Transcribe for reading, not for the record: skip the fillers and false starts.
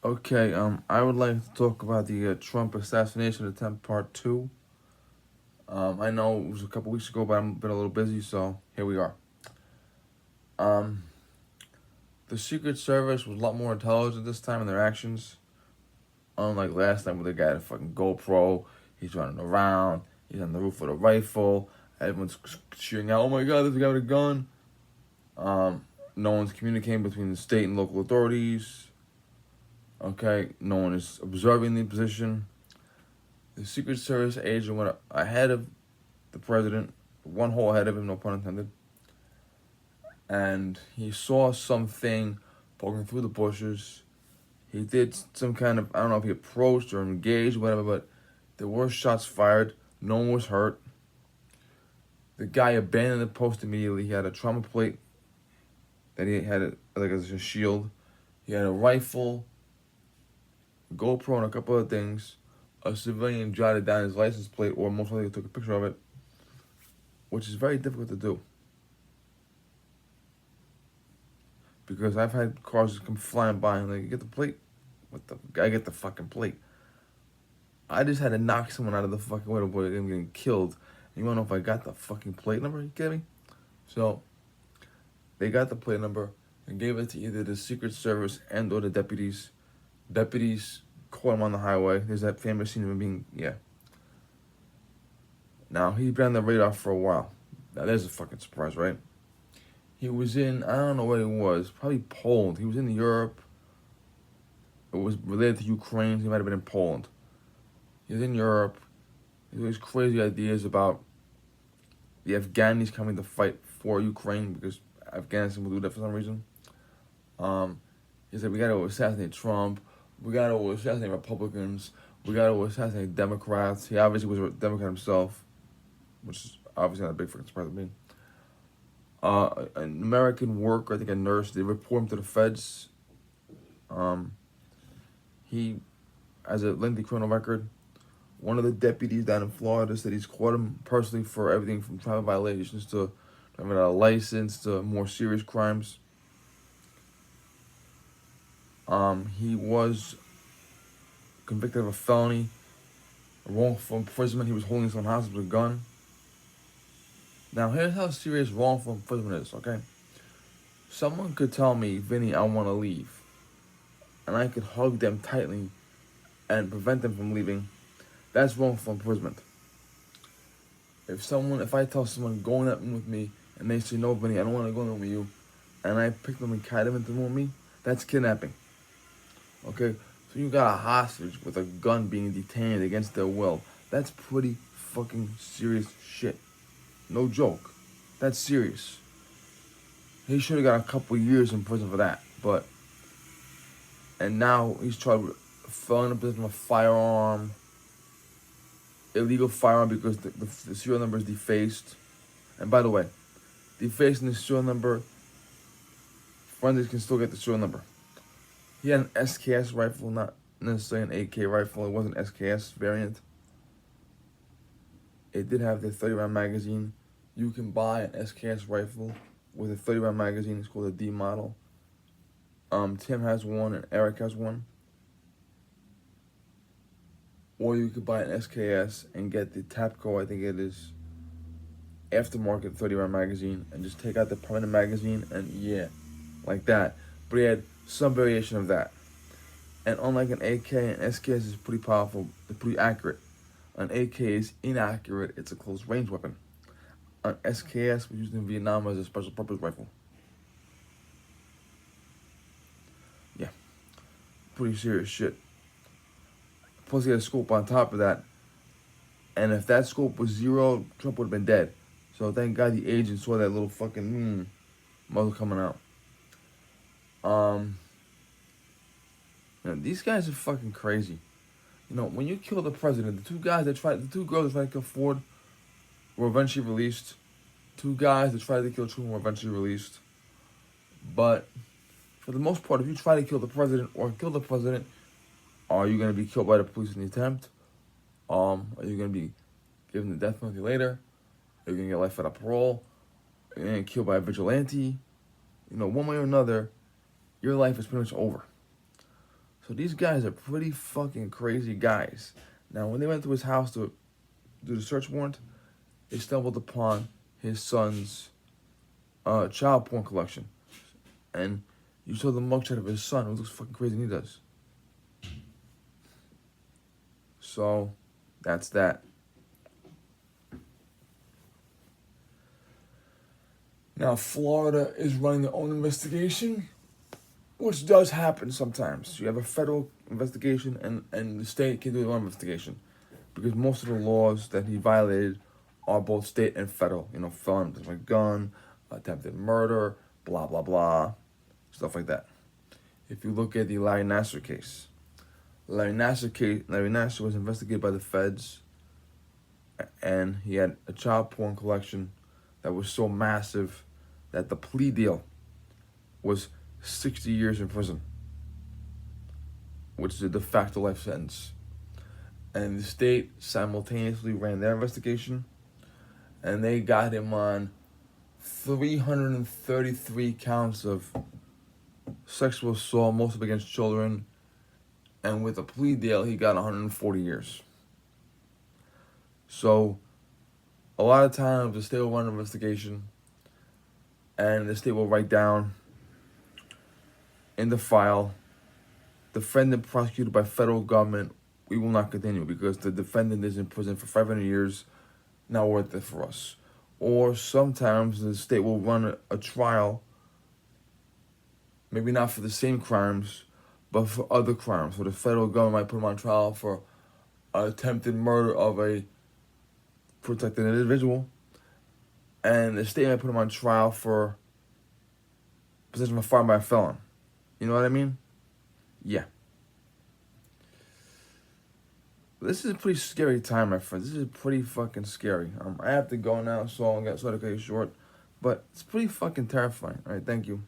Okay, I would like to talk about the Trump assassination attempt part two. I know it was a couple weeks ago, but I've been a little busy, so here we are. Um, the Secret Service was a lot more intelligent this time in their actions, unlike last time where they got a fucking GoPro, he's running around, he's on the roof with a rifle, everyone's cheering out, oh my god, there's a guy with a gun. No one's communicating between the state and local authorities, okay? No one is observing the position. The Secret Service agent went ahead of the president, one hole ahead of him, no pun intended, and he saw something poking through the bushes. He did some kind of, I don't know if he approached or engaged or whatever, but there were shots fired. No one was hurt. The guy abandoned the post immediately. He had a trauma plate that he had like as a shield. He had a rifle, GoPro, and a couple of things. A civilian jotted down his license plate, or most likely took a picture of it, which is very difficult to do. Because I've had cars come flying by and like, get the plate. What the? I get the fucking plate. I just had to knock someone out of the fucking window without them getting killed. You wanna know if I got the fucking plate number? You kidding me? So they got the plate number and gave it to either the Secret Service and or the deputies. Deputies caught him on the highway. There's that famous scene of him being Now he's been on the radar for a while. Now there's a fucking surprise, right? He was in, I don't know where he was, probably Poland. He was in Europe. It was related to Ukraine. He might have been in Poland. He was in Europe. He has crazy ideas about the Afghanis coming to fight for Ukraine because Afghanistan will do that for some reason. He said, we got to assassinate Trump. We got to assassinate Republicans. We got to assassinate Democrats. He obviously was a Democrat himself, which is obviously not a big freaking surprise to me. An American worker, I think a nurse, they report him to the feds. He has a lengthy criminal record. One of the deputies down in Florida said he's caught him personally for everything from traffic violations to driving without a license to more serious crimes. He was convicted of a felony, a wrongful imprisonment. He was holding someone hostage with a gun. Now, here's how serious wrongful imprisonment is, okay? Someone could tell me, Vinny, I want to leave. And I could hug them tightly and prevent them from leaving. That's wrongful imprisonment. If I tell someone go in that room with me and they say, no, Vinny, I don't want to go in the room with you, and I pick them and carry them into the room with me, that's kidnapping. Okay? So you got a hostage with a gun being detained against their will. That's pretty fucking serious shit. No joke. That's serious. He should have got a couple years in prison for that. And now he's charged with felon in possession of a firearm, illegal firearm because the serial number is defaced. And by the way, defacing the serial number, forensics can still get the serial number. He had an SKS rifle, not necessarily an AK rifle. It was an SKS variant. It did have the 30-round magazine. You can buy an SKS rifle with a 30-round magazine. It's called a D model. Tim has one and Eric has one. Or you could buy an SKS and get the Tapco, I think it is, aftermarket 30-round magazine and just take out the permanent magazine and like that. But he had some variation of that. And unlike an AK, an SKS is pretty powerful, it's pretty accurate. An AK is inaccurate, it's a close range weapon. An SKS was used in Vietnam as a special purpose rifle. Yeah, pretty serious shit. Plus he had a scope on top of that. And if that scope was zero, Trump would have been dead. So thank God the agent saw that little fucking muzzle coming out. These guys are fucking crazy. When you kill the president, the two girls that tried to kill Ford were eventually released. Two guys that tried to kill Truman were eventually released. But for the most part, if you try to kill the president or kill the president, are you going to be killed by the police in the attempt? Are you going to be given the death penalty later? Are you going to get life without parole? Are you going to get killed by a vigilante? One way or another, your life is pretty much over. So these guys are pretty fucking crazy guys. Now, when they went to his house to do the search warrant, they stumbled upon his son's child porn collection. And you saw the mugshot of his son, who looks fucking crazy than he does. So, that's that. Now, Florida is running their own investigation, which does happen sometimes. You have a federal investigation, and the state can do their own investigation. Because most of the laws that he violated are both state and federal. You know, felon with a gun, attempted murder, blah, blah, blah, stuff like that. If you look at the Larry Nassar case, Larry Nassar was investigated by the feds, and he had a child porn collection that was so massive that the plea deal was 60 years in prison, which is a de facto life sentence. And the state simultaneously ran their investigation, and they got him on 333 counts of sexual assault, most of it against children, and with a plea deal, he got 140 years. So, a lot of times, the state will run an investigation, and the state will write down in the file, defendant prosecuted by federal government, we will not continue because the defendant is in prison for 500 years, not worth it for us. Or sometimes the state will run a trial, maybe not for the same crimes, but for other crimes. So the federal government might put him on trial for attempted murder of a protected individual, and the state might put him on trial for possession of a firearm by a felon. You know what I mean? Yeah. This is a pretty scary time, my friends. This is pretty fucking scary. I have to go now, so I'll get sort of cut you short, but it's pretty fucking terrifying. All right, thank you.